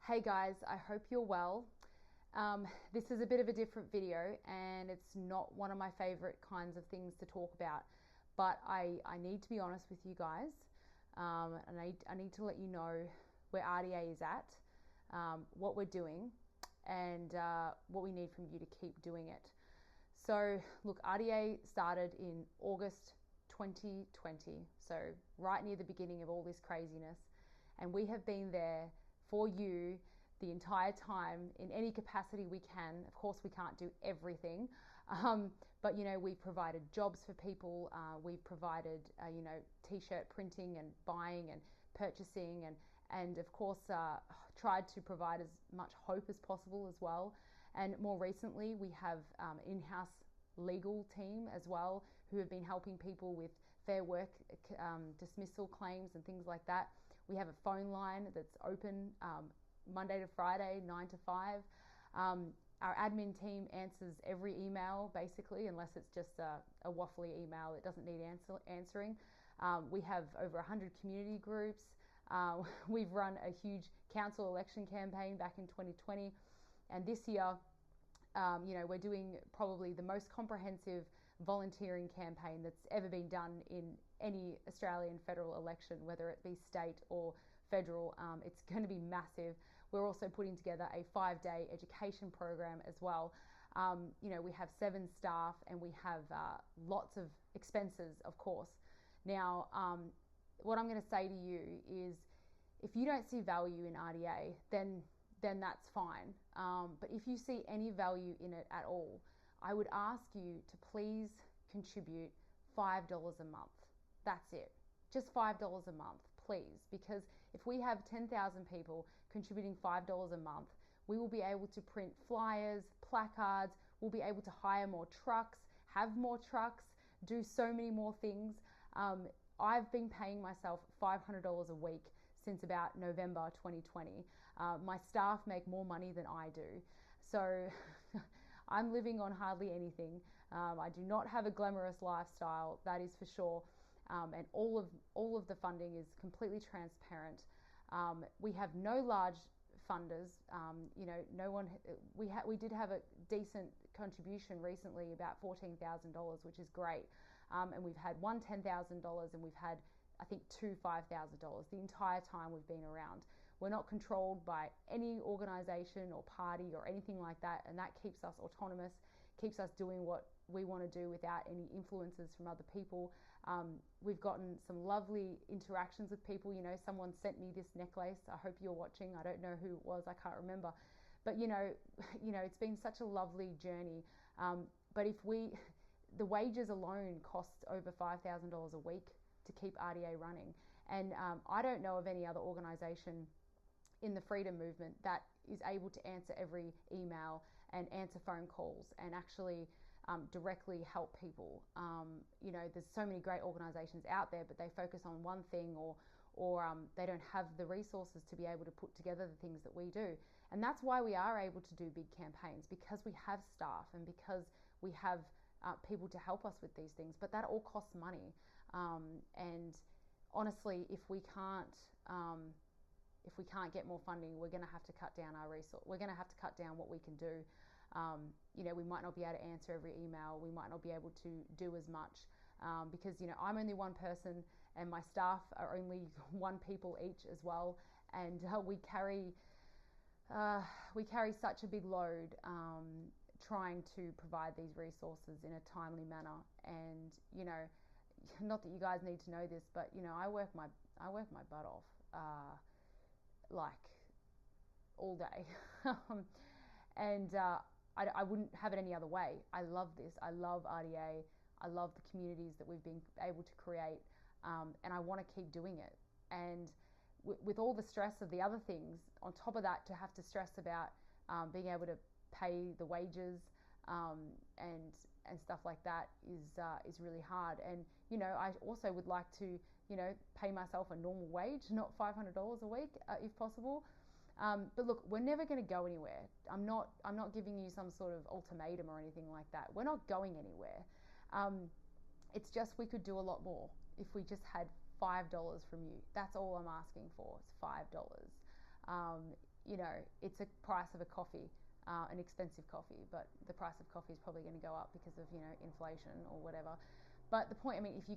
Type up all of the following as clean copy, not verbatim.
Hey guys, I hope you're well. This is a bit of a different video and it's not one of my favorite kinds of things to talk about, but I need to be honest with you guys, and I need to let you know where RDA is at, what we're doing, and what we need from you to keep doing it. So look, RDA started in August 2020, so right near the beginning of all this craziness, and we have been there for you the entire time in any capacity we can. Of course, we can't do everything, but we've provided jobs for people. We've provided t-shirt printing and buying and purchasing, and of course tried to provide as much hope as possible as well. And more recently, we have in-house legal team as well, who have been helping people with fair work dismissal claims and things like that. We have a phone line that's open Monday to Friday, 9 to 5. Our admin team answers every email basically, unless it's just a waffly email that doesn't need answering. We have over 100 community groups. We've run a huge council election campaign back in 2020, and this year we're doing probably the most comprehensive volunteering campaign that's ever been done in any Australian federal election, whether it be state or federal. It's going to be massive. We're also putting together a 5-day education program as well. We have 7 staff and we have lots of expenses, of course. Now, what I'm going to say to you is, if you don't see value in RDA, then that's fine. But if you see any value in it at all, I would ask you to please contribute $5 a month. That's it. Just $5 a month, please. Because if we have 10,000 people contributing $5 a month, we will be able to print flyers, placards, we'll be able to hire more trucks, have more trucks, do so many more things. I've been paying myself $500 a week since about November 2020. My staff make more money than I do. So I'm living on hardly anything. I do not have a glamorous lifestyle, that is for sure. And all of the funding is completely transparent. We have no large funders. No one. We did have a decent contribution recently, about $14,000, which is great. And we've had one $10,000, and we've had, I think, 2 $5,000 the entire time we've been around. We're not controlled by any organisation or party or anything like that, and that keeps us autonomous, keeps us doing what we want to do without any influences from other people. We've gotten some lovely interactions with people. Someone sent me this necklace. I hope you're watching. I don't know who it was. I can't remember. But it's been such a lovely journey. But the wages alone cost over $5,000 a week to keep RDA running. And I don't know of any other organisation in the freedom movement that is able to answer every email and answer phone calls and actually directly help people. There's so many great organisations out there, but they focus on one thing, or they don't have the resources to be able to put together the things that we do. And that's why we are able to do big campaigns, because we have staff and because we have people to help us with these things. But that all costs money. And honestly, if we can't get more funding, we're going to have to cut down our resource. We're going to have to cut down what we can do. We might not be able to answer every email. We might not be able to do as much because I'm only one person and my staff are only 1 people each as well, and we carry such a big load trying to provide these resources in a timely manner. And not that you guys need to know this, but I work my butt off. Like all day. And I wouldn't have it any other way. I love this. I love RDA. I love the communities that we've been able to create, and I want to keep doing it. And with all the stress of the other things on top of that, to have to stress about being able to pay the wages and stuff like that is really hard. And I also would like to pay myself a normal wage, not $500 a week if possible. But look, we're never going to go anywhere. I'm not giving you some sort of ultimatum or anything like that. We're not going anywhere. It's just we could do a lot more if we just had $5 from you. That's all I'm asking for. It's $5. you know, it's a price of a coffee, an expensive coffee, but the price of coffee is probably going to go up because of, you know, inflation or whatever. But the point, I mean, if you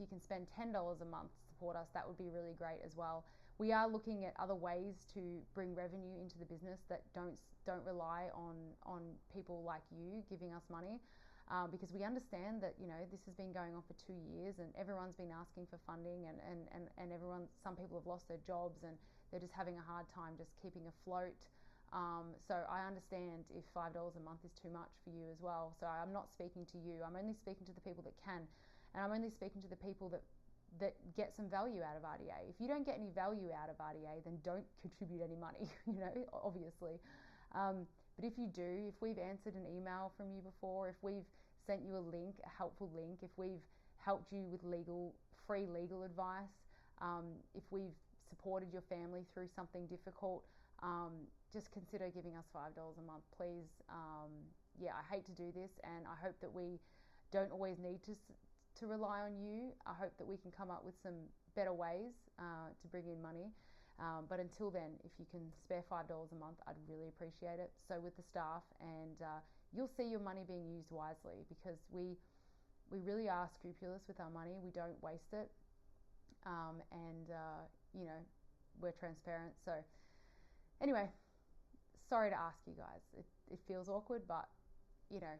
can spend $10 a month to support us, that would be really great as well. We are looking at other ways to bring revenue into the business that don't rely on people like you giving us money, because we understand that, you know, this has been going on for 2 years and everyone's been asking for funding, and some people have lost their jobs and they're just having a hard time just keeping afloat. So I understand if $5 a month is too much for you as well. So I'm not speaking to you. I'm only speaking to the people that can, and I'm only speaking to the people that get some value out of RDA. If you don't get any value out of RDA, then don't contribute any money, you know, obviously. But if you do, if we've answered an email from you before, if we've sent you a link, a helpful link, if we've helped you with free legal advice, if we've supported your family through something difficult, just consider giving us $5 a month, please. Yeah, I hate to do this, and I hope that we don't always need to rely on you. I hope that we can come up with some better ways to bring in money. But until then, if you can spare $5 a month, I'd really appreciate it. So with the staff, and you'll see your money being used wisely, because we really are scrupulous with our money. We don't waste it, and you know, we're transparent. So anyway, sorry to ask you guys. It feels awkward, but you know,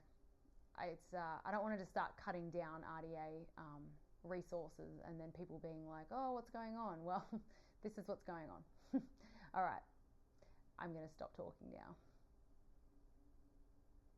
I don't want to just start cutting down RDA resources and then people being like, oh, what's going on? Well, this is what's going on. All right, I'm going to stop talking now.